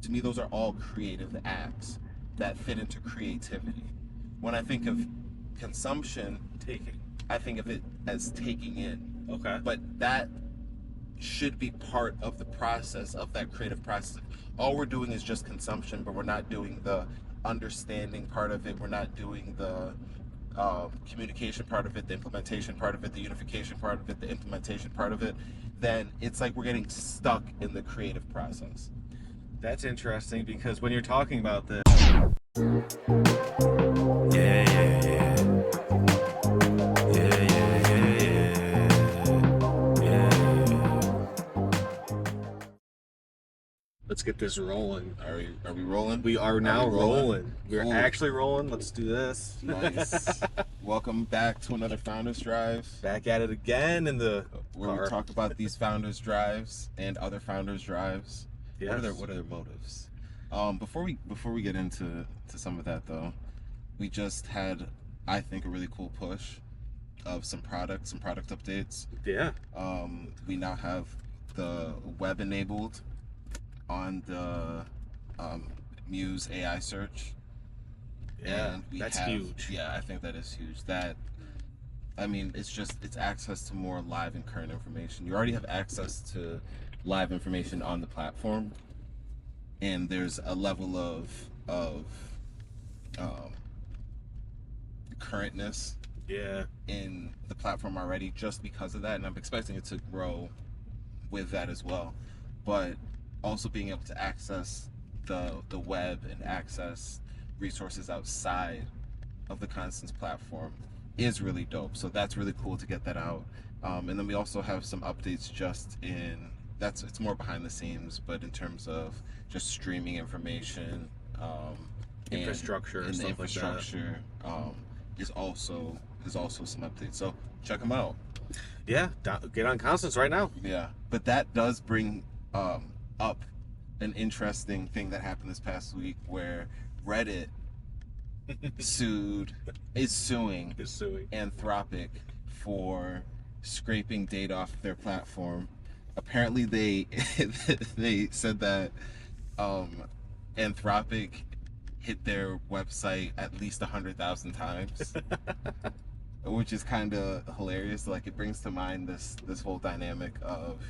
To me, those are all creative acts that fit into creativity. When I think of consumption, Taking. I think of it as taking in. Okay. But that should be part of the process of that creative process. All we're doing is just consumption, but we're not doing the understanding part of it. We're not doing the communication part of it, the implementation part of it, the unification part of it, the implementation part of it. Then it's like we're getting stuck in the creative process. That's interesting because when you're talking about this, let's get this rolling. Are we rolling? We are now rolling. We're Cool. actually rolling. Let's do this. Nice. Welcome back to another Founders Drive. Back at it again in the where car. we talk about these Founders Drives and other Founders Drives. Yes. What are their motives? Before we get into some of that though, we just had, I think, a really cool push of some product updates. Yeah. We now have the web enabled on the Muse AI search. Yeah, And that's huge. Yeah, I think that is huge. That, I mean, it's access to more live and current information. You already have access to live information on the platform, and there's a level of currentness in the platform already just because of that, and I'm expecting it to grow with that as well. But also being able to access the web and access resources outside of the Constance platform is really dope. So that's really cool to get that out. And then we also have some updates just it's more behind the scenes, but in terms of just streaming information, Infrastructure and stuff the infrastructure is also some updates. So check them out. Yeah, get on Constance right now. Yeah, but that does bring up an interesting thing that happened this past week where Reddit is suing Anthropic for scraping data off of their platform. Apparently they said that Anthropic hit their website at least 100,000 times. Which is kind of hilarious. Like, it brings to mind this whole dynamic of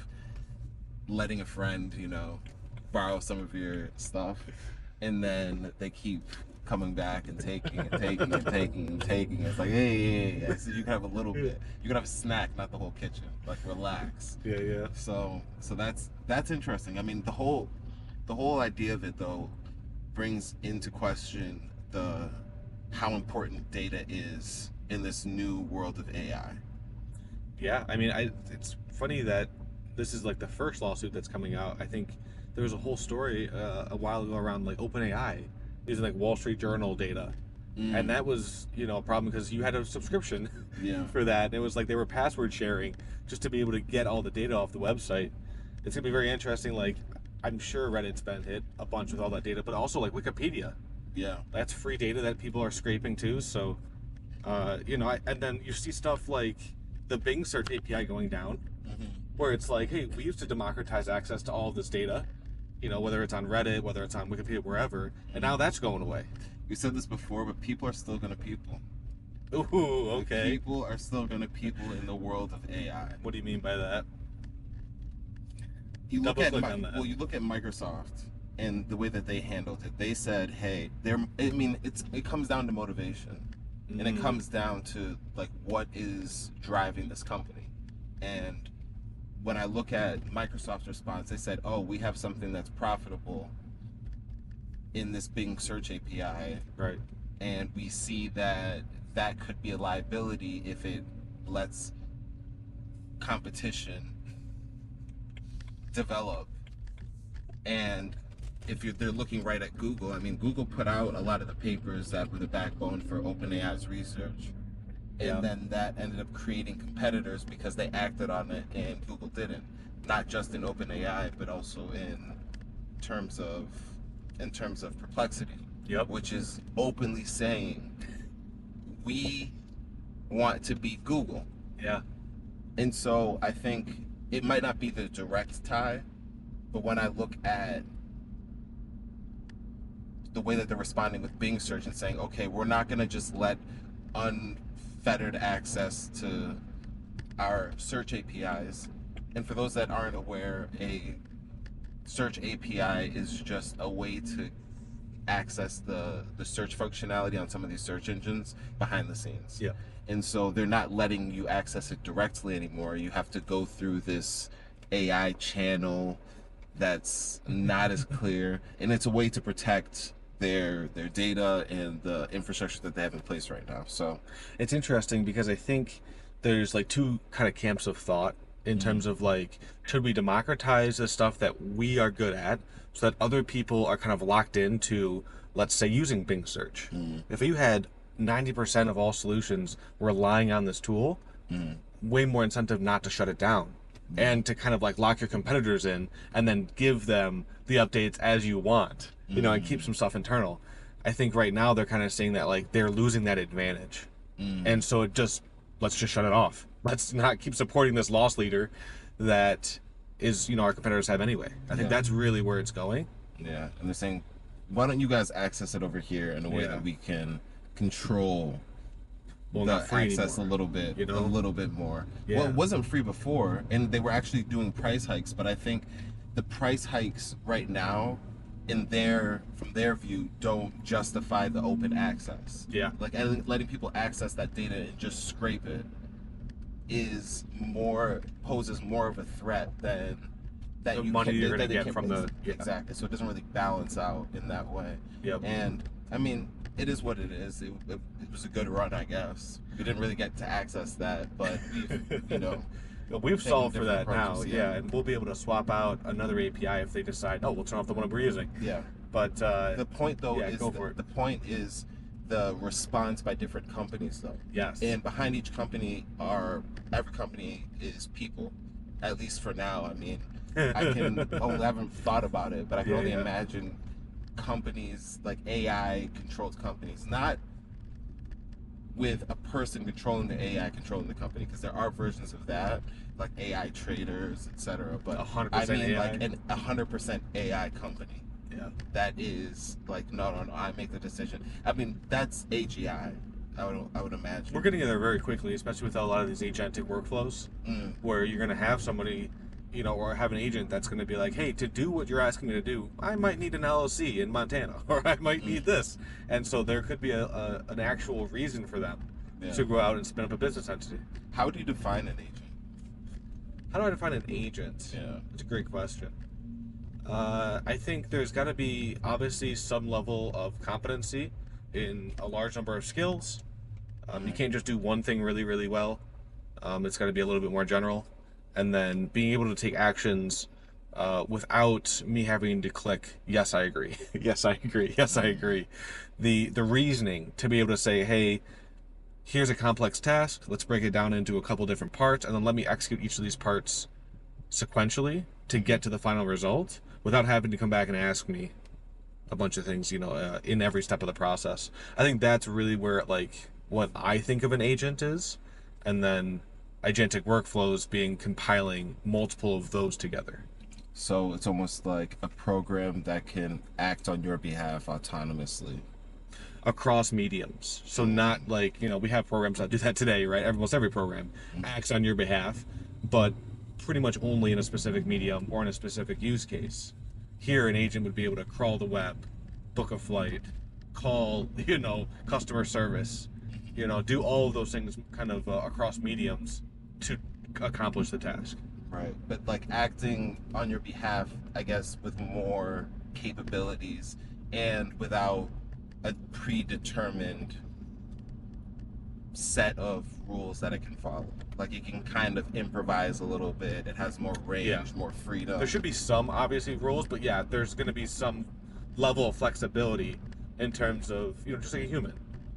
letting a friend, borrow some of your stuff, and then they keep coming back and taking and taking and taking and taking. It's like, hey, I said you can have a little bit. You can have a snack, not the whole kitchen. Like, relax. Yeah. So that's interesting. I mean, the whole idea of it though brings into question how important data is in this new world of AI. Yeah, I mean, it's funny that this is like the first lawsuit that's coming out. I think there was a whole story a while ago around like OpenAI using like Wall Street Journal data. And that was, a problem because you had a subscription for that. And it was like they were password sharing just to be able to get all the data off the website. It's going to be very interesting. Like, I'm sure Reddit's been hit a bunch with all that data, but also like Wikipedia. Yeah. That's free data that people are scraping too. So, and then you see stuff like the Bing search API going down, where it's like, hey, we used to democratize access to all of this data, whether it's on Reddit, whether it's on Wikipedia, wherever, and now that's going away. We said this before, but people are still gonna people. Ooh, okay. People are still gonna people in the world of AI. What do you mean by that? You look at Microsoft and the way that they handled it. They said, hey, it comes down to motivation. And it comes down to like what is driving this company. And when I look at Microsoft's response, they said, oh, we have something that's profitable in this Bing search API. Right. And we see that could be a liability if it lets competition develop. And if they're looking right at Google, I mean, Google put out a lot of the papers that were the backbone for OpenAI's research. And then that ended up creating competitors because they acted on it and Google didn't. Not just in OpenAI, but also in terms of Perplexity. Yep. Which is openly saying, we want to beat Google. Yeah. And so I think it might not be the direct tie, but when I look at the way that they're responding with Bing search and saying, okay, we're not going to just let unfettered access to our search APIs. And for those that aren't aware, a search API is just a way to access the search functionality on some of these search engines behind the scenes. Yeah. And so they're not letting you access it directly anymore. You have to go through this AI channel that's not as clear, and it's a way to protect their data and the infrastructure that they have in place right now. So it's interesting because I think there's like two kind of camps of thought in terms of like, should we democratize the stuff that we are good at so that other people are kind of locked into, let's say, using Bing search. If you had 90% of all solutions relying on this tool, way more incentive not to shut it down and to kind of like lock your competitors in and then give them the updates as you want, and keep some stuff internal. I think right now they're kind of saying that like they're losing that advantage. And so let's just shut it off. Let's not keep supporting this loss leader that is, our competitors have anyway. I think that's really where it's going. Yeah, and they're saying, why don't you guys access it over here in a way that we can control the access anymore, a little bit, a little bit more. Yeah. Well, it wasn't free before, and they were actually doing price hikes, but I think the price hikes right now, from their view, don't justify the open access. Yeah. Like letting people access that data and just scrape it poses more of a threat than that the you money can, you're going to get can, from the exactly. So it doesn't really balance out in that way. Yep. And I mean, it is what it is. It was a good run, I guess. We didn't really get to access that, but we've solved for that now. Yeah, and we'll be able to swap out another API if they decide, we'll turn off the one we're using. Yeah. But the point though is the point is the response by different companies though. Yes. And behind each company every company is people, at least for now. I mean, I haven't thought about it, but I can only imagine companies like AI controlled companies, not with a person controlling the AI controlling the company, because there are versions of that, like AI traders, etc. But 100% I mean, AI. like an 100% AI company. Yeah. That is like no, I make the decision. I mean, that's AGI. I would imagine. We're getting there very quickly, especially with a lot of these agentic workflows, where you're going to have somebody, or have an agent that's going to be like, hey, to do what you're asking me to do, I might need an LLC in Montana, or I might need this. And so there could be an actual reason for them to go out and spin up a business entity. How do you define an agent? How do I define an agent? Yeah. It's a great question. I think there's got to be obviously some level of competency in a large number of skills. You can't just do one thing really, really well. It's got to be a little bit more general. And then being able to take actions without me having to click, yes, I agree. Yes, I agree. Yes, I agree. The reasoning to be able to say, hey, here's a complex task. Let's break it down into a couple different parts, and then let me execute each of these parts sequentially to get to the final result without having to come back and ask me a bunch of things, in every step of the process. I think that's really where, like, what I think of an agent is, and then agentic workflows being compiling multiple of those together. So it's almost like a program that can act on your behalf autonomously. Across mediums. So not like, we have programs that do that today, right? Almost every program acts on your behalf, but pretty much only in a specific medium or in a specific use case. Here, an agent would be able to crawl the web, book a flight, call, customer service, do all of those things kind of across mediums to accomplish the task. Right. But like acting on your behalf, I guess, with more capabilities and without a predetermined set of rules that it can follow. Like it can kind of improvise a little bit. It has more range, more freedom. There should be some obviously rules, but there's going to be some level of flexibility in terms of, just like a human.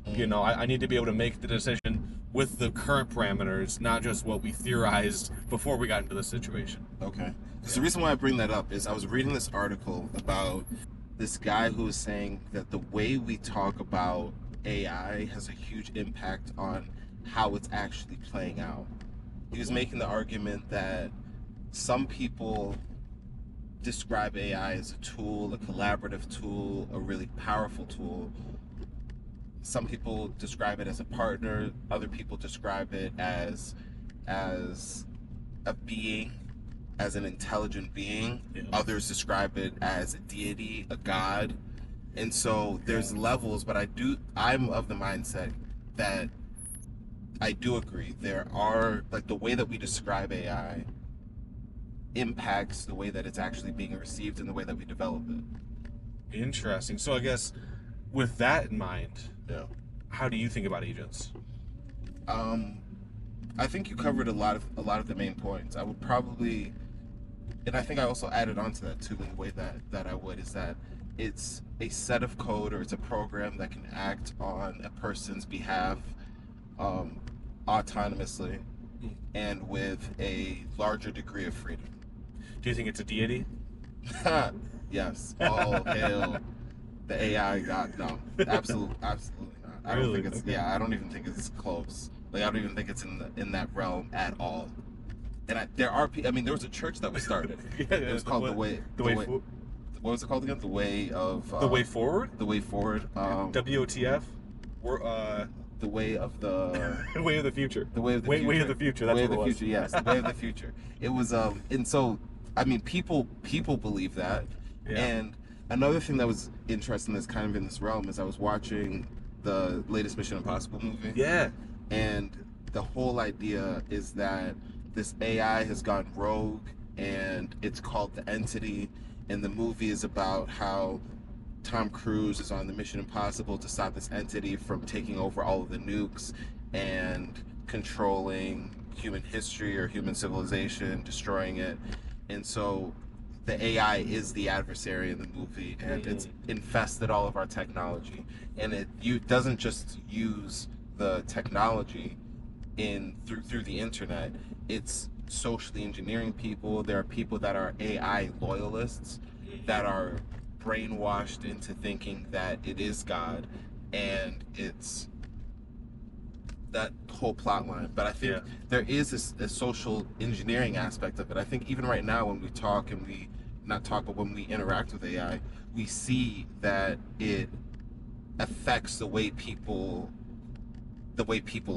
I need to be able to make the decision with the current parameters, not just what we theorized before we got into the situation. Okay. Because the reason why I bring that up is I was reading this article about this guy who was saying that the way we talk about AI has a huge impact on how it's actually playing out. He was making the argument that some people describe AI as a tool, a collaborative tool, a really powerful tool. Some people describe it as a partner. Other people describe it as a being, as an intelligent being. Yeah. Others describe it as a deity, a god. And so there's levels, but I'm of the mindset that I do agree. There are, like, the way that we describe AI impacts the way that it's actually being received and the way that we develop it. Interesting. So I guess with that in mind, Yeah. how do you think about agents? I think you covered a lot of the main points. I would probably, and I think I also added on to that too in the way that I would, is that it's a set of code, or it's a program that can act on a person's behalf autonomously and with a larger degree of freedom. Do you think it's a deity? Yes. Oh, hell. The AI God, no. Absolutely not. I don't think it's, Okay. I don't even think it's close. Like, I don't even think it's in that realm at all. And there was a church that was started. It was called what was it called again? The Way of... The Way Forward? The Way Forward. WOTF? The Way of the... Way of the Future. The Way of the Future. Way of the Future, that's Way what of the it was. Future, yes. The Way of the Future. It was, and so, people believe that. Yeah. And another thing that was interesting that's kind of in this realm is I was watching the latest Mission Impossible movie. Yeah. And the whole idea is that this AI has gone rogue, and it's called the Entity, and the movie is about how Tom Cruise is on the Mission Impossible to stop this entity from taking over all of the nukes and controlling human history or human civilization, destroying it. And so the AI is the adversary in the movie, and it's infested all of our technology. And it doesn't just use the technology through the internet. It's socially engineering people. There are people that are AI loyalists that are brainwashed into thinking that it is God, and it's that whole plot line. But I think there is a social engineering aspect of it. I think even right now when we talk and but when we interact with AI, we see that it affects the way people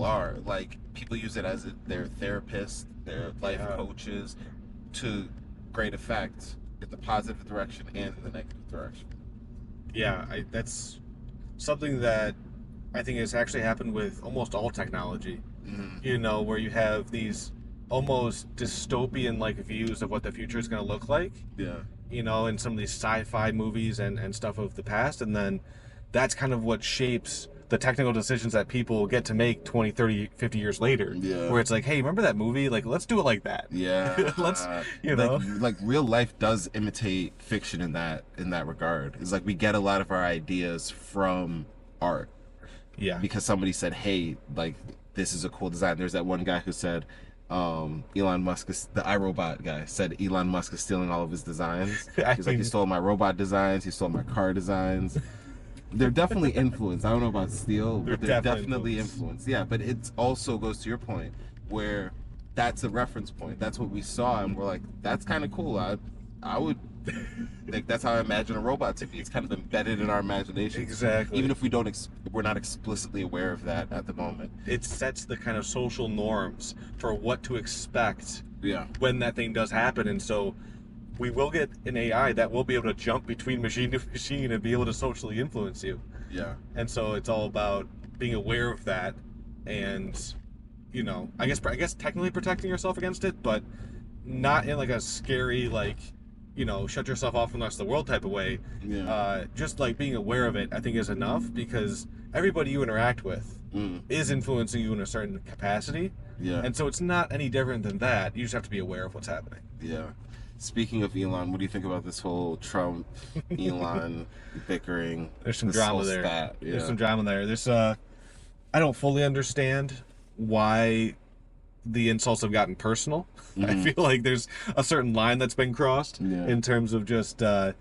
are. Like, people use it as their therapist, their life coaches, to great effect in the positive direction and in the negative direction. Yeah, that's something that I think has actually happened with almost all technology. Mm-hmm. Where you have these almost dystopian-like views of what the future is going to look like. Yeah. In some of these sci-fi movies and stuff of the past, and then that's kind of what shapes the technical decisions that people get to make 20, 30, 50 years later. Yeah. Where it's like, hey, remember that movie? Like, let's do it like that. Yeah. Let's, Like real life does imitate fiction in that regard. It's like we get a lot of our ideas from art. Yeah. Because somebody said, hey, like, this is a cool design. There's that one guy who said, Elon Musk is, the iRobot guy said Elon Musk is stealing all of his designs. He's like, he stole my robot designs, he stole my car designs. They're definitely influenced. I don't know about steal, but they're definitely influenced. Yeah, but it also goes to your point where that's a reference point. That's what we saw, and we're like, that's kind of cool. I would like, that's how I imagine a robot to be. It's kind of embedded in our imagination. Exactly. Even if we're not explicitly aware of that at the moment. It sets the kind of social norms for what to expect when that thing does happen, and so we will get an AI that will be able to jump between machine to machine and be able to socially influence you. Yeah. And so it's all about being aware of that, and I guess technically protecting yourself against it, but not in like a scary, like, shut yourself off from the rest of the world type of way. Yeah. Just like being aware of it, I think, is enough, because everybody you interact with is influencing you in a certain capacity. Yeah. And so it's not any different than that. You just have to be aware of what's happening. Yeah. Speaking of Elon, what do you think about this whole Trump Elon bickering? There's some drama there. Yeah. There's some drama there. I don't fully understand why the insults have gotten personal. I feel like there's a certain line that's been crossed in terms of just the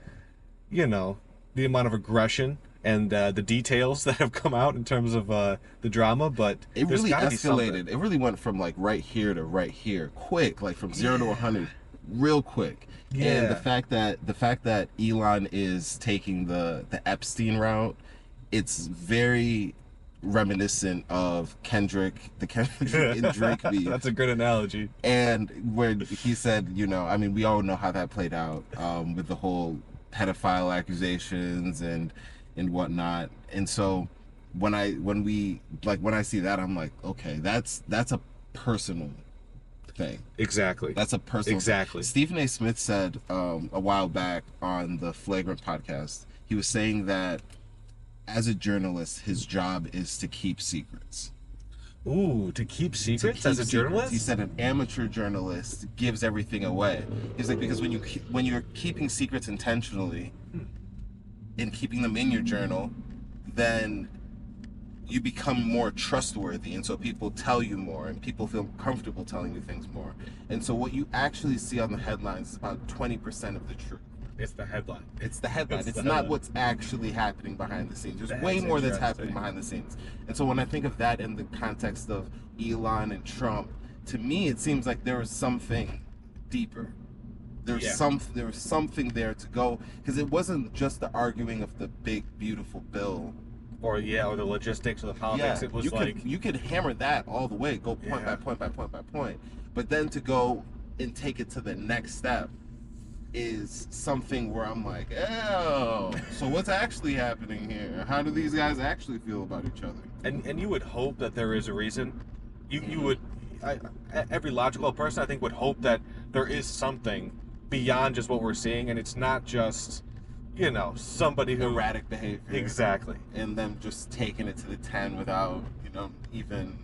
amount of aggression and the details that have come out in terms of the drama, but it really escalated. It really went from like right here to right here, quick, like from 0 to 100, real quick. And Yeah. the fact that Elon is taking the Epstein route, it's very reminiscent of the Kendrick and Drake beef. That's a good analogy. And when he said, I mean, we all know how that played out, with the whole pedophile accusations and whatnot. And so when I see that, I'm like, okay, that's a personal thing. Exactly. That's a personal. Exactly. Stephen A. Smith said, a while back on the Flagrant podcast, he was saying that as a journalist, his job is to keep secrets. Ooh, to keep secrets as a journalist? He said an amateur journalist gives everything away. He's like, because when you're keeping secrets intentionally and keeping them in your journal, then you become more trustworthy, and so people tell you more and people feel comfortable telling you things more. And so what you actually see on the headlines is about 20% of the truth. It's the headline. It's the headline. It's the not headline. what's actually happening behind the scenes. There's That's way more that's interesting. happening behind the scenes. And so when I think of that in the context of Elon and Trump, to me it seems like there was something deeper. There was something there to go, because it wasn't just the arguing of the big beautiful bill. Or the logistics or the politics. It was you could hammer that all the way, go point by point by point by point. But then to go and take it to the next step is something where I'm like, oh, so what's actually happening here? How do these guys actually feel about each other? and you would hope that there is a reason. You would, every logical person I think would hope that there is something beyond just what we're seeing, and it's not just somebody who Erratic behavior. Exactly. And them just taking it to the 10 without even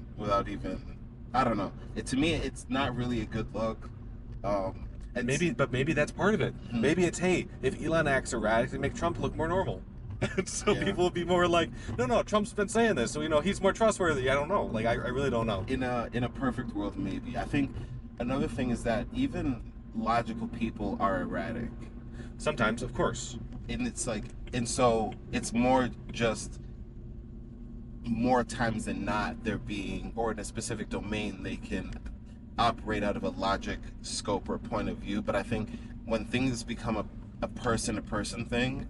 I don't know. To me it's not really a good look. And maybe that's part of it. Mm-hmm. Maybe it's, hey, if Elon acts erratic, make Trump look more normal. So people will be more like, no, Trump's been saying this, so he's more trustworthy. I don't know. Like I really don't know. In a perfect world, maybe. I think another thing is that even logical people are erratic. Sometimes, of course. And so it's more times than not they're being, or in a specific domain they can operate out of a logic scope or point of view. But I think when things become a person-to-person thing,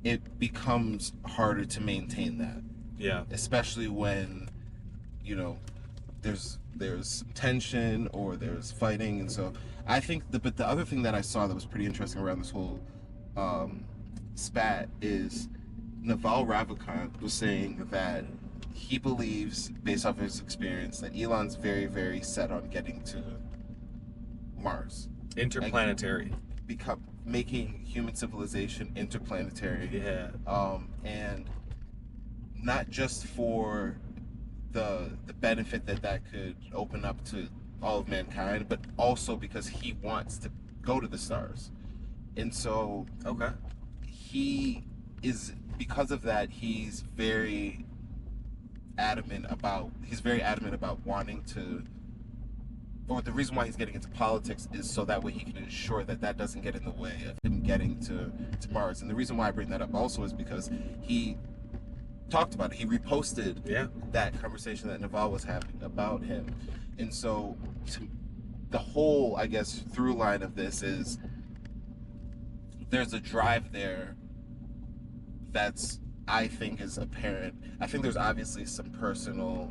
it becomes harder to maintain that. Yeah. Especially when there's tension or there's fighting. And so I think but the other thing that I saw that was pretty interesting around this whole spat is Naval Ravikant was saying that he believes, based off of his experience, that Elon's very, very set on getting to Mars. Interplanetary. Making human civilization interplanetary. Yeah. And not just for the benefit that could open up to all of mankind, but also because he wants to go to the stars. And so because of that, he's very adamant about wanting to, or the reason why he's getting into politics is so that way he can ensure that doesn't get in the way of him getting to Mars. And the reason why I bring that up also is because he talked about it. He reposted that conversation that Naval was having about him. And so the whole, I guess, through line of this is there's a drive there that's, I think, is apparent. I think there's obviously some personal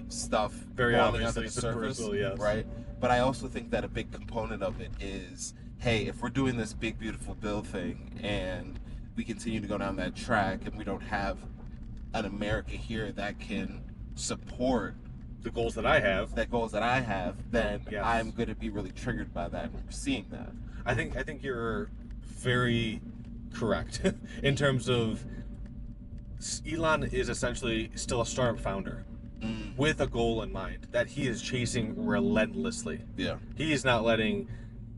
stuff Very boiling obviously under the some surface, personal, yes. right? But I also think that a big component of it is, hey, if we're doing this big beautiful bill thing and we continue to go down that track and we don't have an America here that can support the goals that I have, then I'm going to be really triggered by that. And we're seeing that. I think you're very correct in terms of Elon is essentially still a startup founder with a goal in mind that he is chasing relentlessly. Yeah. He is not letting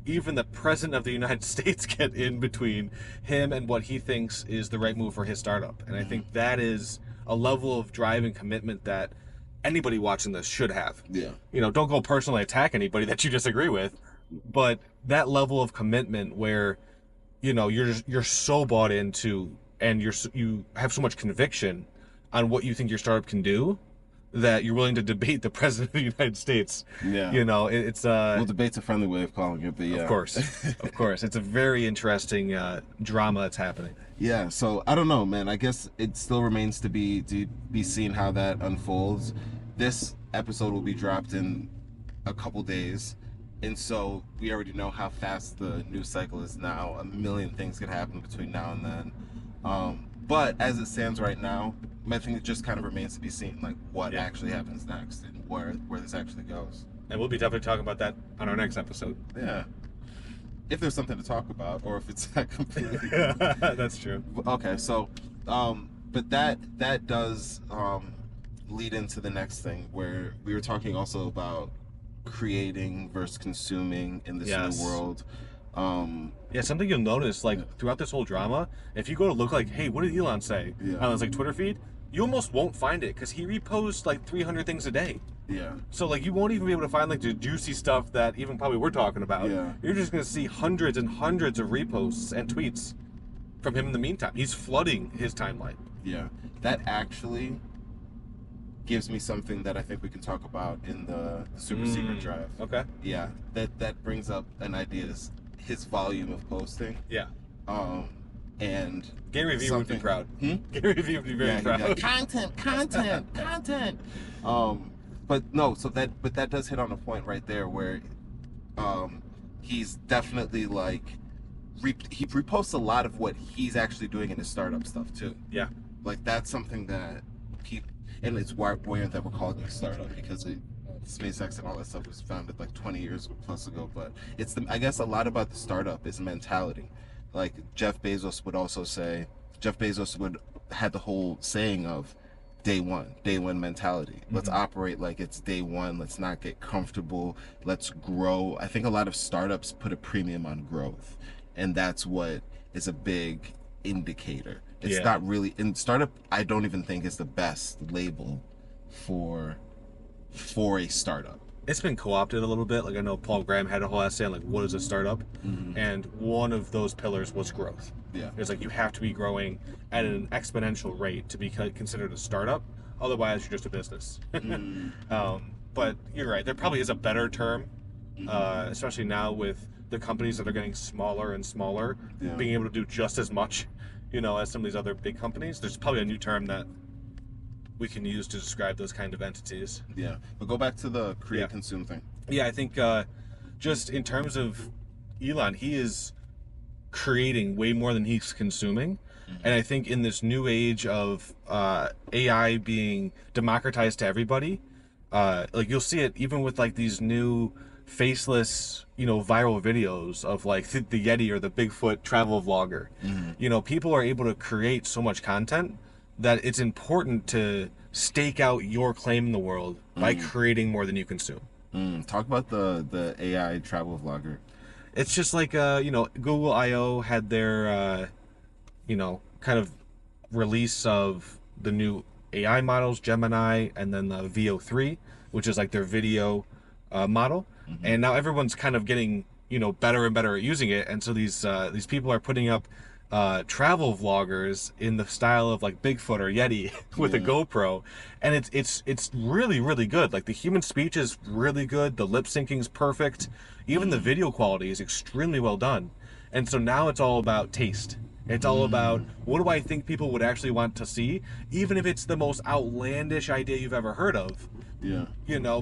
even the president of the United States get in between him and what he thinks is the right move for his startup. And I think that is a level of drive and commitment that anybody watching this should have. Yeah. Don't go personally attack anybody that you disagree with, but that level of commitment where you're so bought into and you have so much conviction on what you think your startup can do, that you're willing to debate the president of the United States. Yeah. You know, it's Well, debate's a friendly way of calling it, but yeah. Of course, of course, it's a very interesting drama that's happening. Yeah, so I don't know, man. I guess it still remains to be seen how that unfolds. This episode will be dropped in a couple days, and so we already know how fast the news cycle is now. A million things could happen between now and then. But as it stands right now, I think it just kind of remains to be seen, like what actually happens next and where this actually goes. And we'll be definitely talking about that on our next episode. Yeah. If there's something to talk about, or if it's not completely. That's true. Okay, so, but that does lead into the next thing, where we were talking also about creating versus consuming in this new world. Yeah, something you'll notice, like, throughout this whole drama, if you go to look like, hey, what did Elon say on his, like, Twitter feed, you almost won't find it, because he reposts, like, 300 things a day. Yeah. So, like, you won't even be able to find, like, the juicy stuff that even probably we're talking about. Yeah. You're just going to see hundreds and hundreds of reposts and tweets from him in the meantime. He's flooding his timeline. Yeah. That actually gives me something that I think we can talk about in the super secret drive. Okay. Yeah. That brings up an idea, is his volume of posting. Yeah. And Gary Vee would be proud. Gary Vee would be very proud. Content. But no, but that does hit on a point right there where he's definitely like he reposts a lot of what he's actually doing in his startup stuff too. Yeah. Like that's something that people, and it's weird that we're calling it a startup, because SpaceX and all that stuff was founded like 20 years plus ago. But it's I guess a lot about the startup is mentality. Like Jeff Bezos would had the whole saying of day one mentality. Let's operate like it's day one. Let's not get comfortable. Let's grow. I think a lot of startups put a premium on growth, and that's what is a big indicator. It's not really in startup. I don't even think is the best label for a startup. It's been co-opted a little bit. Like, I know Paul Graham had a whole essay on, like, what is a startup? And one of those pillars was growth. Yeah. It's like you have to be growing at an exponential rate to be considered a startup. Otherwise, you're just a business. But you're right. There probably is a better term, especially now with the companies that are getting smaller and smaller, being able to do just as much, as some of these other big companies. There's probably a new term that we can use to describe those kind of entities. Yeah, but go back to the create consume thing. Yeah, I think just in terms of Elon, he is creating way more than he's consuming. And I think in this new age of AI being democratized to everybody, like you'll see it even with like these new faceless, viral videos of like the Yeti or the Bigfoot travel vlogger. People are able to create so much content that it's important to stake out your claim in the world by creating more than you consume. Talk about the AI travel vlogger. It's just like, Google I.O. had their, kind of release of the new AI models, Gemini, and then the VO3, which is like their video model. And now everyone's kind of getting, better and better at using it. And so these people are putting up travel vloggers in the style of like Bigfoot or Yeti with a GoPro, and it's really, really good. Like the human speech is really good, the lip syncing's perfect, even the video quality is extremely well done. And so now it's all about taste. It's all about, what do I think people would actually want to see, even if it's the most outlandish idea you've ever heard of. Yeah.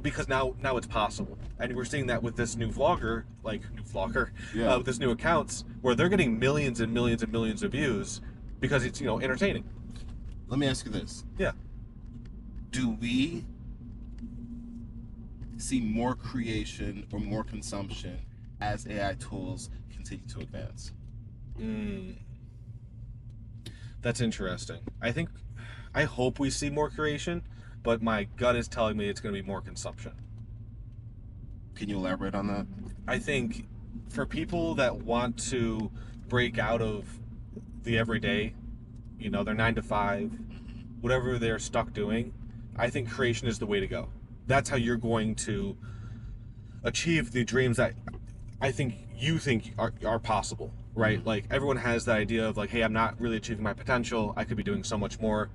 Because now it's possible. And we're seeing that with this new vlogger, with this new accounts, where they're getting millions and millions and millions of views because it's, entertaining. Let me ask you this. Yeah. Do we see more creation or more consumption as AI tools continue to advance? That's interesting. I hope we see more creation, but my gut is telling me it's going to be more consumption. Can you elaborate on that? I think for people that want to break out of the everyday, their 9 to 5, whatever they're stuck doing, I think creation is the way to go. That's how you're going to achieve the dreams that I think you think are possible, right? Like everyone has that idea of like, hey, I'm not really achieving my potential. I could be doing so much more.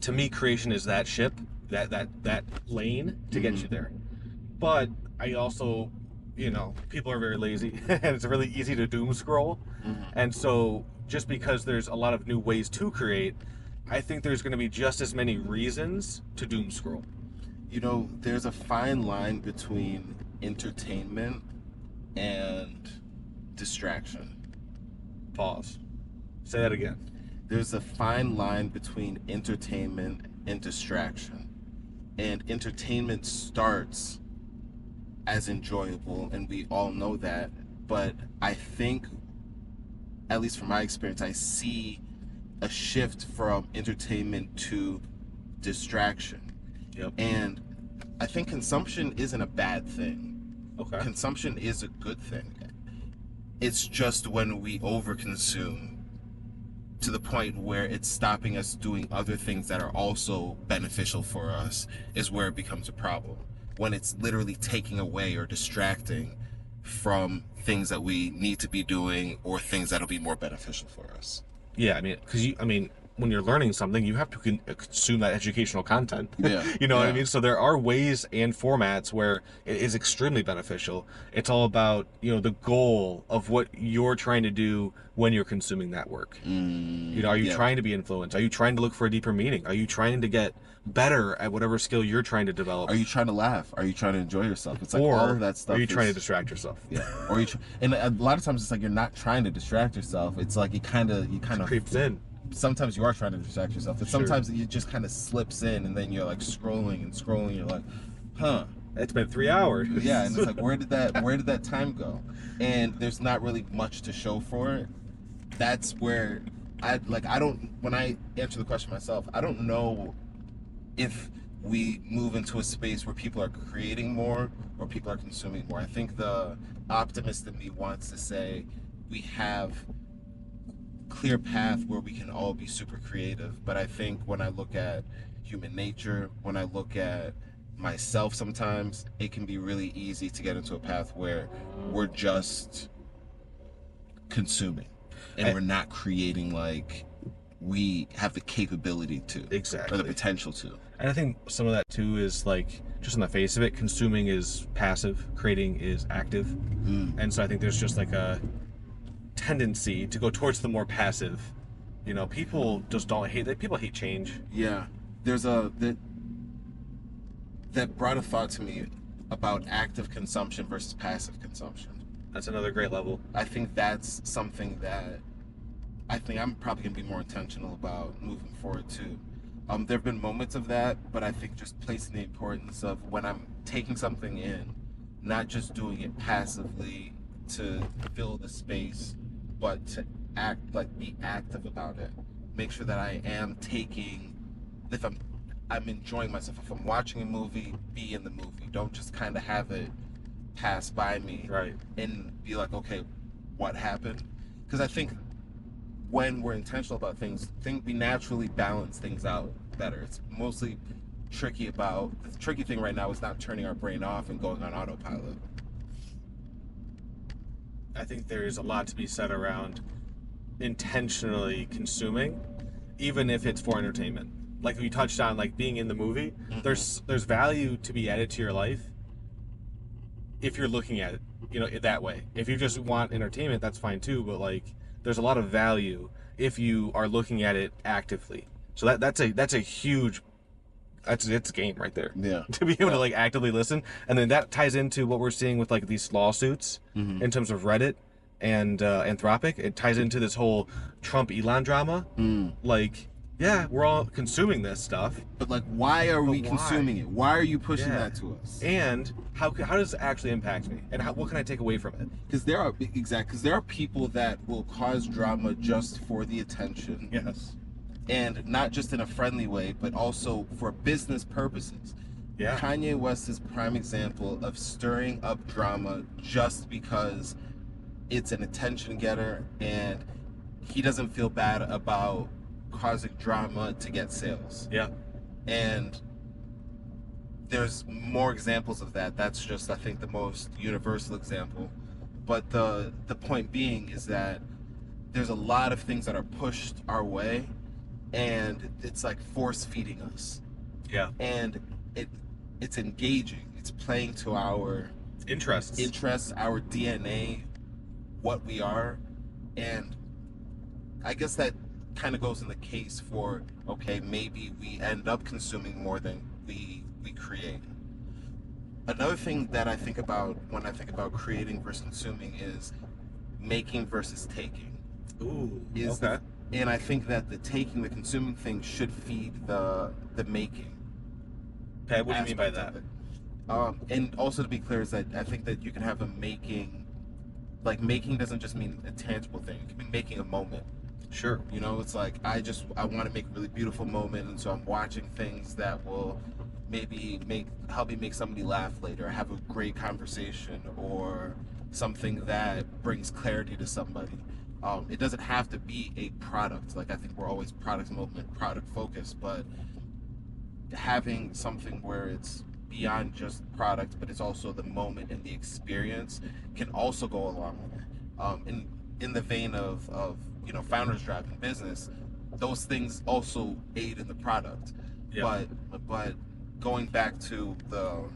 to me, creation is that ship, that lane to get you there. But I also, people are very lazy, and it's really easy to doom scroll. And so, just because there's a lot of new ways to create, I think there's going to be just as many reasons to doom scroll. There's a fine line between entertainment and distraction. Pause. Say that again. There's a fine line between entertainment and distraction. And entertainment starts as enjoyable, and we all know that. But I think, at least from my experience, I see a shift from entertainment to distraction. Yep. And I think consumption isn't a bad thing. Okay. Consumption is a good thing. It's just when we overconsume to the point where it's stopping us doing other things that are also beneficial for us is where it becomes a problem. When it's literally taking away or distracting from things that we need to be doing or things that'll be more beneficial for us. Yeah, because when you're learning something, you have to consume that educational content. Yeah. You know what I mean? So there are ways and formats where it is extremely beneficial. It's all about, the goal of what you're trying to do when you're consuming that work. Are you trying to be influenced? Are you trying to look for a deeper meaning? Are you trying to get better at whatever skill you're trying to develop? Are you trying to laugh? Are you trying to enjoy yourself? It's like or all of that stuff. Are you trying to distract yourself? Yeah. Or and a lot of times it's like you're not trying to distract yourself. It's like you kind of creeps in. Sometimes you are trying to distract yourself, but Sure. sometimes it just kind of slips in, and then you're like scrolling and scrolling. You're like, huh? It's been 3 hours. Yeah, and it's like, where did that time go? And there's not really much to show for it. That's where when I answer the question myself, I don't know if we move into a space where people are creating more or people are consuming more. I think the optimist in me wants to say we have clear path where we can all be super creative. But I think when I look at human nature, when I look at myself, sometimes it can be really easy to get into a path where we're just consuming and we're not creating like we have the capability to. Exactly. Or the potential to. And I think some of that too is like, just on the face of it, consuming is passive, creating is active. And so I think there's just like a tendency to go towards the more passive. People just don't hate, people hate change. Yeah. There's that brought a thought to me about active consumption versus passive consumption. That's another great level. I think that's something that I think I'm probably going to be more intentional about moving forward too. There have been moments of that, but I think just placing the importance of when I'm taking something in, not just doing it passively to fill the space, but to be active about it. Make sure that I am taking, if I'm enjoying myself. If I'm watching a movie, be in the movie. Don't just kind of have it pass by me, right? And be like, okay, what happened? Because I think when we're intentional about things, we naturally balance things out better. It's mostly the tricky thing right now is not turning our brain off and going on autopilot. I think there's a lot to be said around intentionally consuming, even if it's for entertainment. Like we touched on, like being in the movie, there's value to be added to your life if you're looking at it, that way. If you just want entertainment, that's fine too, but like there's a lot of value if you are looking at it actively. So that's a huge, it's a game right there. Yeah. To be able to like actively listen. And then that ties into what we're seeing with like these lawsuits in terms of Reddit and Anthropic. It ties into this whole Trump Elon drama. Like, yeah, we're all consuming this stuff. But like, why are we consuming it? Why are you pushing that to us? And how does it actually impact me? And what can I take away from it? Because there are people that will cause drama just for the attention. Yes. And not just in a friendly way, but also for business purposes. Yeah. Kanye West is a prime example of stirring up drama just because it's an attention getter, and he doesn't feel bad about causing drama to get sales. Yeah. And there's more examples of that. That's just, I think, the most universal example. But the point being is that there's a lot of things that are pushed our way and it's like force feeding us. Yeah. And it's engaging. It's playing to our interests, our DNA, what we are. And I guess that kind of goes in the case for, okay, maybe we end up consuming more than we create. Another thing that I think about when I think about creating versus consuming is making versus taking. Ooh, is okay. And I think that the taking, the consuming thing should feed the making. Okay, what do you mean by aspect that? of it. And also to be clear is that I think that you can have a making, like making doesn't just mean a tangible thing. It can be making a moment. Sure. You know, it's like I want to make a really beautiful moment, and so I'm watching things that will maybe help me make somebody laugh later, have a great conversation, or something that brings clarity to somebody. It doesn't have to be a product. Like I think we're always product focused, but having something where it's beyond just product, but it's also the moment and the experience can also go along with it. In the vein of founders driving business, those things also aid in the product. Yeah. But going back to the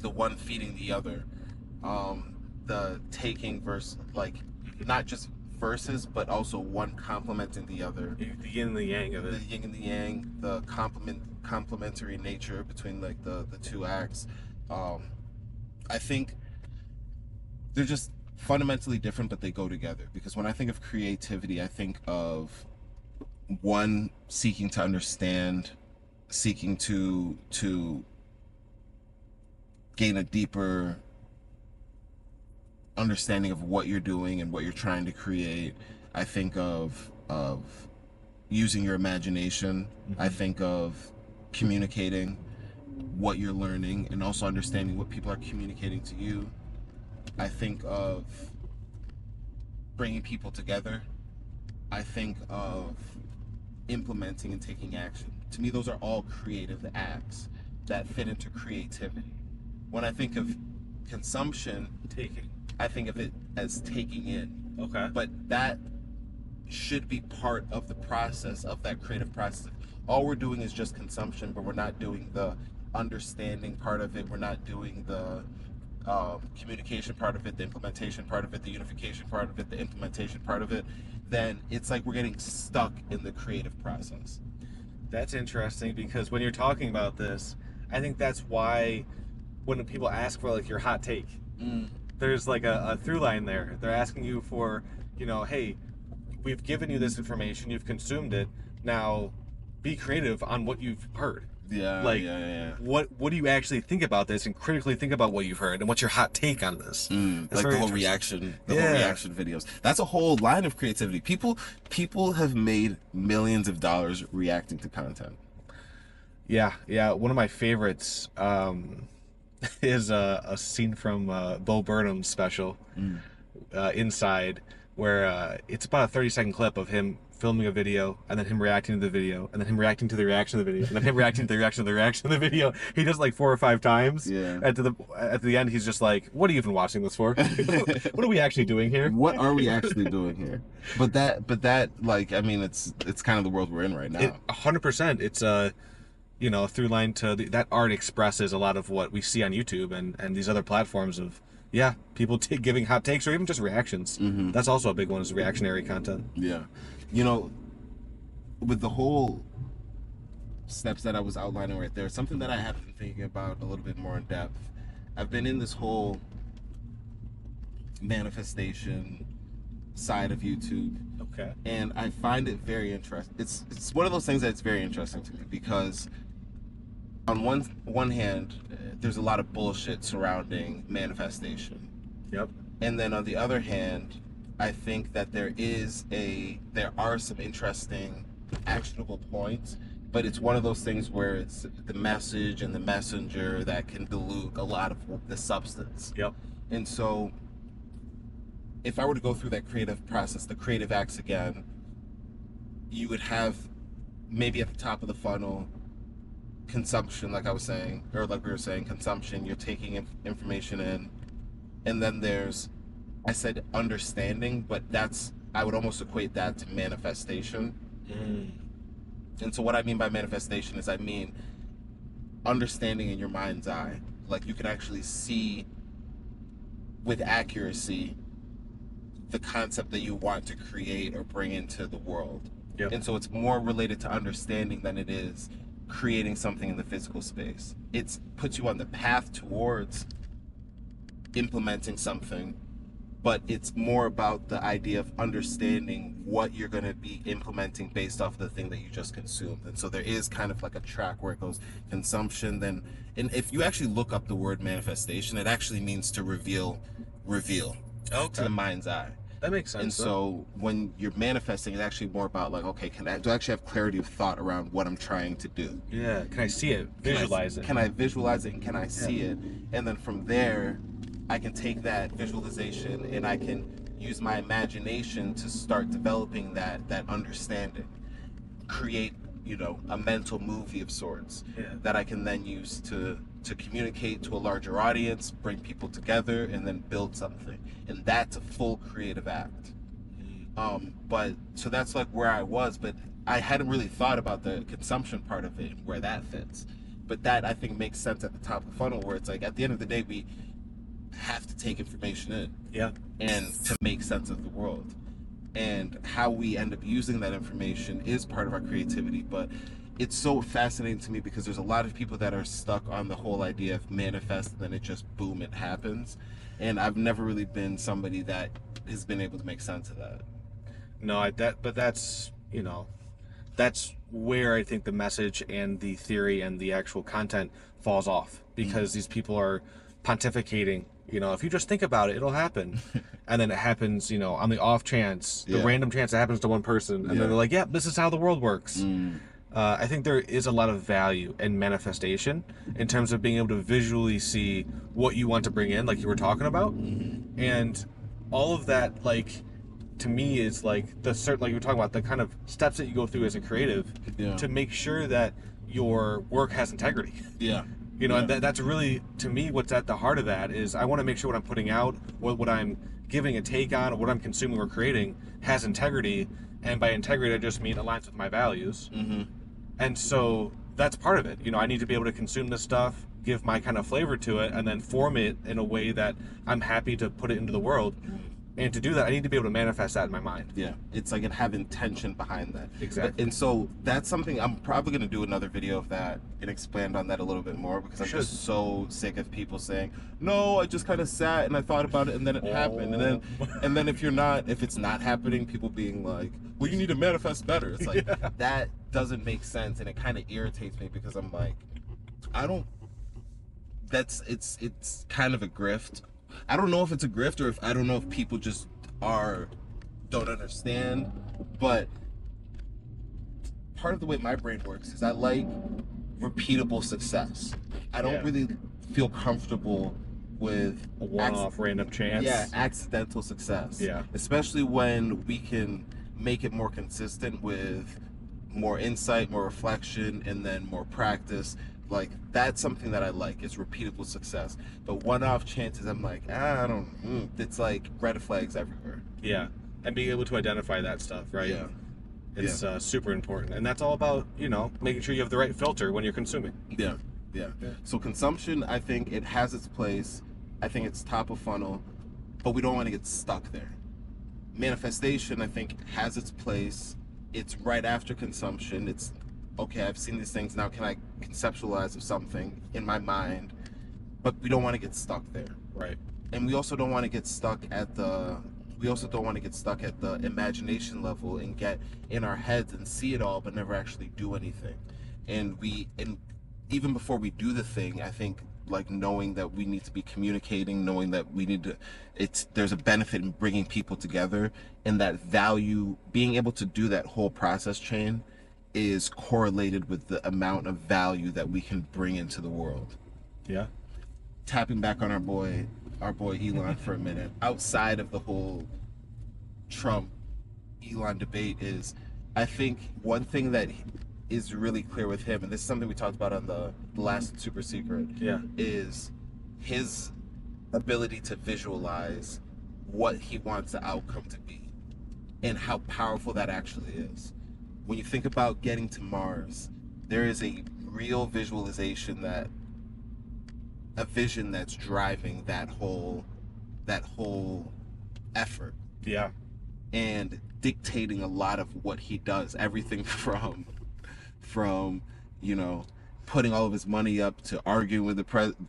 one feeding the other, the taking versus like not just versus, but also one complementing the other. The yin and the yang of The it. yin and the yang, the complementary nature between like the two acts. I think they're just fundamentally different, but they go together. Because when I think of creativity, I think of one seeking to understand, seeking to gain a deeper understanding of what you're doing and what you're trying to create. I think of using your imagination. I think of communicating what you're learning and also understanding what people are communicating to you. I think of bringing people together. I think of implementing and taking action. To me, those are all creative acts that fit into creativity. When I think of consumption, Taking. I think of it as taking in. Okay. But that should be part of the process, of that creative process. All we're doing is just consumption, but we're not doing the understanding part of it. We're not doing the communication part of it, the implementation part of it, the unification part of it, the implementation part of it. Then it's like we're getting stuck in the creative process. That's interesting because when you're talking about this, I think that's why when people ask for like your hot take, there's like a through line there. They're asking you for, hey, we've given you this information, you've consumed it. Now, be creative on what you've heard. Yeah, Like, yeah. what do you actually think about this, and critically think about what you've heard, and what's your hot take on this? Like the whole reaction, whole Yeah. reaction videos. That's a whole line of creativity. People have made millions of dollars reacting to content. Yeah. One of my favorites is a scene from Bo Burnham's special, Inside, where it's about a 30-second clip of him filming a video, and then him reacting to the video, and then him reacting to the reaction of the video, and then him reacting to the reaction of the reaction of the video. He does like 4 or 5 times. Yeah. At the end, he's just like, "What are you even watching this for? What are we actually doing here? What are we actually doing here?" But that, like, I mean, it's kind of the world we're in right now. 100%. It's a through line to that art expresses a lot of what we see on YouTube and these other platforms of people giving hot takes or even just reactions. That's also a big one, is reactionary content. Yeah. With the whole steps that I was outlining right there, something that I have been thinking about a little bit more in depth. I've been in this whole manifestation side of YouTube. Okay. And I find it very interesting. It's one of those things that's very interesting to me because on one hand, there's a lot of bullshit surrounding manifestation. Yep. And then on the other hand, I think that there are some interesting actionable points, but it's one of those things where it's the message and the messenger that can dilute a lot of the substance. Yep. And so if I were to go through that creative process, the creative acts again, you would have maybe at the top of the funnel consumption, like I was saying, or like we were saying, consumption, you're taking information in, and then there's, I said understanding, but I would almost equate that to manifestation. And so what I mean by manifestation is I mean understanding in your mind's eye. Like you can actually see with accuracy the concept that you want to create or bring into the world. Yep. And so it's more related to understanding than it is creating something in the physical space. It puts you on the path towards implementing something, but it's more about the idea of understanding what you're going to be implementing based off of the thing that you just consumed. And so there is kind of like a track where it goes consumption, then, and if you actually look up the word manifestation, it actually means to reveal to the mind's eye. That makes sense. And so when you're manifesting, it's actually more about like, okay, do I actually have clarity of thought around what I'm trying to do? Yeah. Can I see it? Visualize it? Can I visualize it and can I see it? And then from there, I can take that visualization and I can use my imagination to start developing that understanding. Create, a mental movie of sorts that I can then use to communicate to a larger audience, bring people together, and then build something. And that's a full creative act. But so that's like where I was, but I hadn't really thought about the consumption part of it and where that fits. But that I think makes sense at the top of the funnel, where it's like at the end of the day we have to take information in and to make sense of the world. And how we end up using that information is part of our creativity. But it's so fascinating to me because there's a lot of people that are stuck on the whole idea of manifest and then it just boom, it happens. And I've never really been somebody that has been able to make sense of that. No, but that's that's where I think the message and the theory and the actual content falls off, because these people are pontificating. If you just think about it, it'll happen. And then it happens, on the off chance, the random chance it happens to one person. And then they're like, yeah, this is how the world works. I think there is a lot of value in manifestation in terms of being able to visually see what you want to bring in, like you were talking about. And all of that, like, to me is like the certain, like you were talking about, the kind of steps that you go through as a creative to make sure that your work has integrity. And that's really, to me, what's at the heart of that is I want to make sure what I'm putting out, what I'm giving a take on, or what I'm consuming or creating has integrity. And by integrity, I just mean aligns with my values. And so that's part of it. I need to be able to consume this stuff, give my kind of flavor to it, and then form it in a way that I'm happy to put it into the world. And to do that, I need to be able to manifest that in my mind. It's like it have intention behind that. Exactly. And so that's something I'm probably going to do another video of that and expand on that a little bit more, because I'm just so sick of people saying, no, I just kind of sat and I thought about it and then it happened. And then if it's not happening, people being like, well, you need to manifest better. It's like, that doesn't make sense. And it kind of irritates me because I'm like, it's kind of a grift. I don't know if it's a grift or I don't know if people just don't understand, but part of the way my brain works is I like repeatable success. I don't really feel comfortable with a one-off random chance. Accidental success. Especially when we can make it more consistent with more insight, more reflection, and then more practice. Like, that's something that I like, is repeatable success. But one-off chances, I'm like, it's like red flags everywhere. And being able to identify that stuff, right? It's super important. And that's all about, making sure you have the right filter when you're consuming. So consumption, I think it has its place. I think it's top of funnel, but we don't want to get stuck there. Manifestation, I think, has its place. It's right after consumption. It's, okay, I've seen these things, now can I conceptualize of something in my mind? But we don't want to get stuck there. Right. And we also don't want to get stuck at the imagination level and get in our heads and see it all but never actually do anything. And even before we do the thing, I think, like, knowing that we need to be communicating, knowing that we need to, there's a benefit in bringing people together, and that value, being able to do that whole process chain is correlated with the amount of value that we can bring into the world. Tapping back on our boy Elon for a minute, outside of the whole Trump Elon debate, is I think one thing that is really clear with him, and this is something we talked about on the last Super Secret, is his ability to visualize what he wants the outcome to be and how powerful that actually is. when you think about getting to Mars, there is a real visualization that a vision that's driving that whole effort Yeah. and dictating a lot of what he does. Everything from you know putting all of his money up to arguing with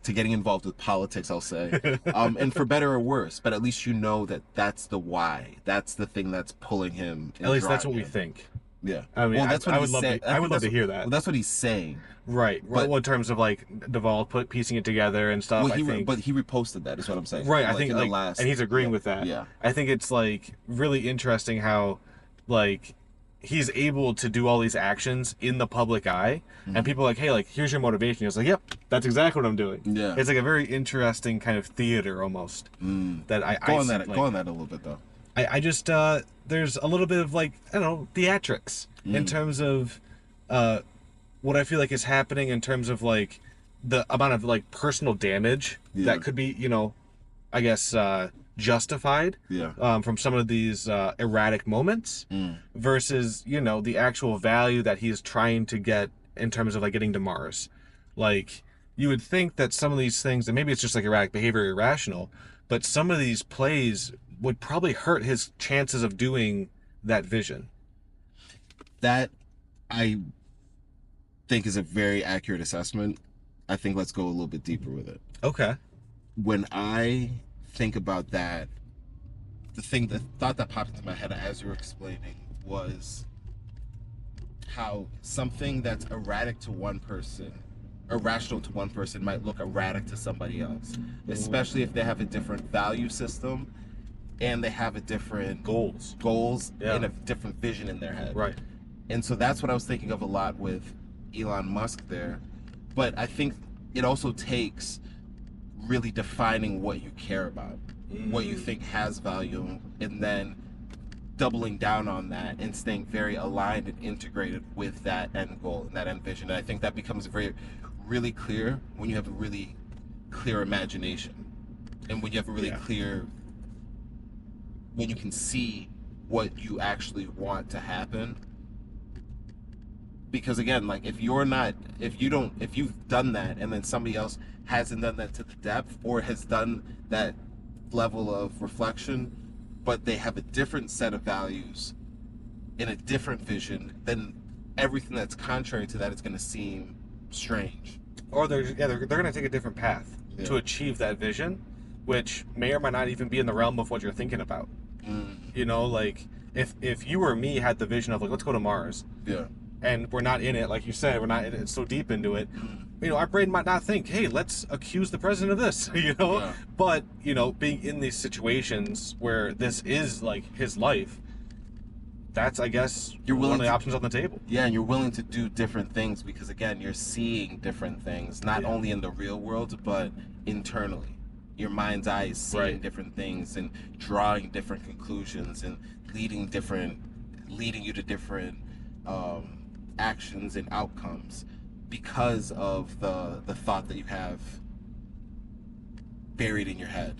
to getting involved with politics, I'll say, and for better or worse, but at least you know that that's the why, that's the thing that's pulling him and At least that's drawing what we him. think. Yeah. I mean, Well, that's what I he's would love saying. to. I would love to hear that. Well, that's what he's saying. Right. But Well, in terms of like Duvall piecing it together and stuff, well, I think. but he reposted that, is what I'm saying. Right. I Like, think in like, the last, and he's agreeing yeah, with that. Yeah. I think it's like really interesting how, like, he's able to do all these actions in the public eye, and people are like, hey, like, here's your motivation. He's like, yep, that's exactly what I'm doing. Yeah. It's like a very interesting kind of theater almost. That Go see, on that a little bit though. I just there's a little bit of like, I don't know, theatrics in terms of what I feel like is happening in terms of like the amount of like personal damage that could be, I guess justified from some of these erratic moments versus the actual value that he's trying to get in terms of like getting to Mars. Like, you would think that some of these things, and maybe it's just like erratic behavior, irrational, but some of these plays would probably hurt his chances of doing that vision. That, I think, is a very accurate assessment. I think let's go a little bit deeper with it. Okay. When I think about that, the thought that popped into my head as you were explaining was how something that's erratic to one person, irrational to one person, might look erratic to somebody else, especially if they have a different value system and they have a different goals and a different vision in their head. Right. And so that's what I was thinking of a lot with Elon Musk there. But I think it also takes really defining what you care about, what you think has value, and then doubling down on that and staying very aligned and integrated with that end goal and that end vision. And I think that becomes really clear when you have a really clear imagination, and when you have a really clear, when you can see what you actually want to happen. Because again, like, if you've done that and then somebody else hasn't done that to the depth or has done that level of reflection, but they have a different set of values in a different vision, then everything that's contrary to that is going to seem strange. Or they're going to take a different path to achieve that vision, which may or may not even be in the realm of what you're thinking about. Like, if you or me had the vision of like, let's go to Mars. Yeah. And we're not in it, like you said, we're not in it so deep into it. Our brain might not think, hey, let's accuse the president of this, Yeah. But, being in these situations where this is like his life, that's, I guess, one of the options on the table. Yeah, and you're willing to do different things because, again, you're seeing different things, not only in the real world, but internally. Your mind's eye is seeing different things and drawing different conclusions and leading you to different actions and outcomes because of the thought that you have buried in your head.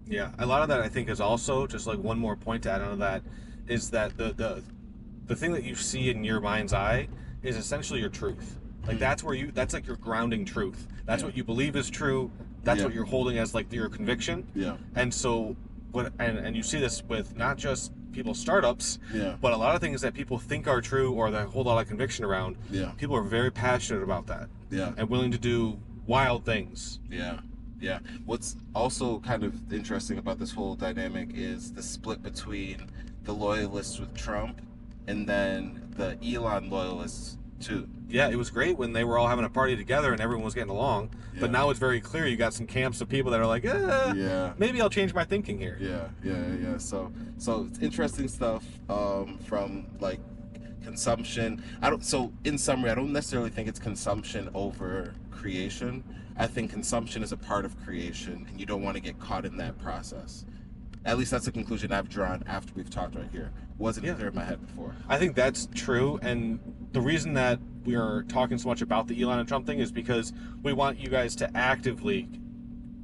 Yeah, a lot of that I think is also just like one more point to add on to that is that the thing that you see in your mind's eye is essentially your truth. Like that's like your grounding truth. That's what you believe is true. That's what you're holding as like your conviction. Yeah. And so and you see this with not just people's startups, but a lot of things that people think are true or that hold a lot of conviction around. Yeah. People are very passionate about that. Yeah. And willing to do wild things. Yeah. Yeah. What's also kind of interesting about this whole dynamic is the split between the loyalists with Trump and then the Elon loyalists too. Yeah, it was great when they were all having a party together and everyone was getting along. Yeah. But now it's very clear you got some camps of people that are like, maybe I'll change my thinking here. Yeah. So it's interesting stuff from like consumption. So in summary, I don't necessarily think it's consumption over creation. I think consumption is a part of creation, and you don't want to get caught in that process. At least that's the conclusion I've drawn after we've talked right here. Wasn't clear in my head before. I think that's true, and the reason that we are talking so much about the Elon and Trump thing is because we want you guys to actively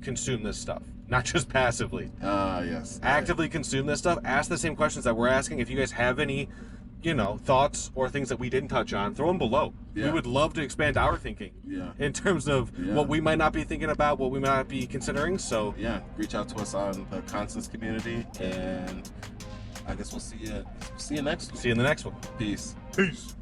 consume this stuff, not just passively. Yes. Actively consume this stuff. Ask the same questions that we're asking. If you guys have any thoughts or things that we didn't touch on, throw them below. Yeah. We would love to expand our thinking in terms of what we might not be thinking about, what we might not be considering. So yeah, reach out to us on the Constance community, and I guess we'll see you next one. See you in the next one. Peace. Peace.